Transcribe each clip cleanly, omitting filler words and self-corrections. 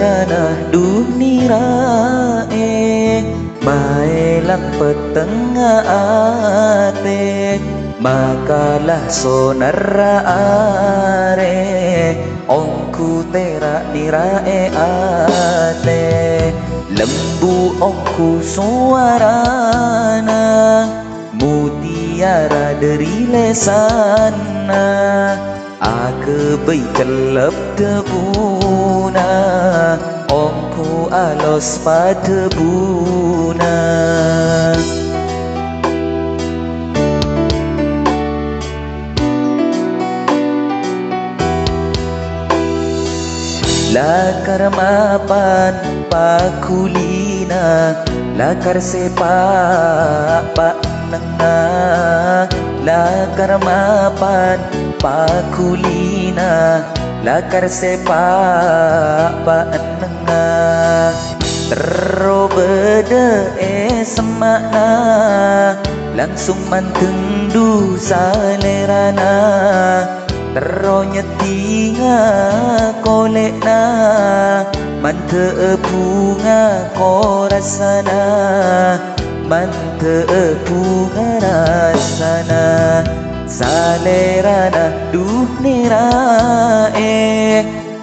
Salerana dunirae maelang petengah ate makalah sonara are ongku terak dirae ate lembu ongku suarana mutiara dari lesana aku bercelap debuna ongku alos pada buna lakar mapan pakulina lakar sepak pak nengah lakar mapan pakulina lakar sepak pak nengah terobede semakna langsung manteng du salerana teronya tinga kolekna mante bunga korasana mante bunga rasana salerana duh nirae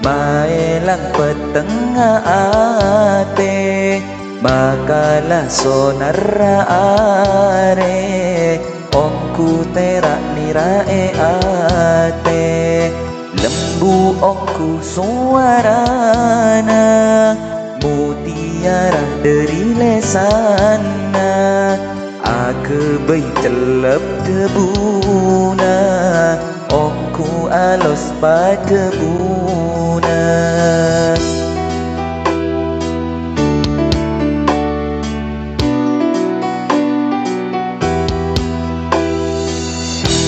maelang petengah ate makalah sonara are ongku terak nirae ate lembu ongku suarana mutiara dari lesana aku bercelap debuna ongku alos pada buna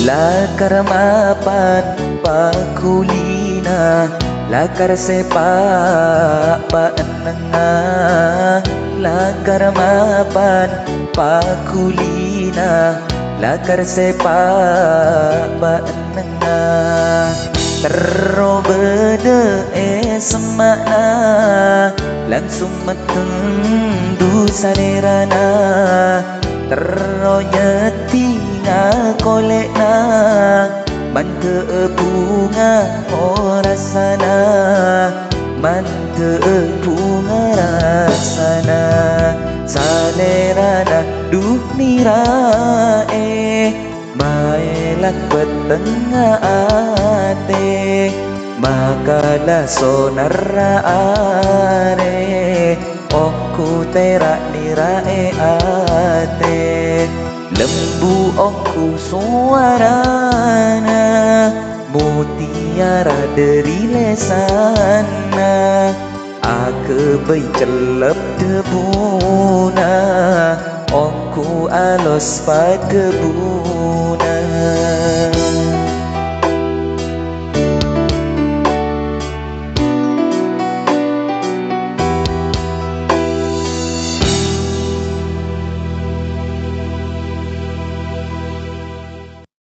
lakar mapan pakulina lakar sepak pak nengah lakar mapan pakulina lakar sepak pak nengah terobede semakna langsung meteng du salerana teronya tinga kolekna mante bunga orasana mante bunga rasana salerana duh nirae maelang petengah ate makalah sonara are ongku terak nirae ate lembu ongku suarana mutiara dari lesana aku bercelap debuna ongku alos pada buna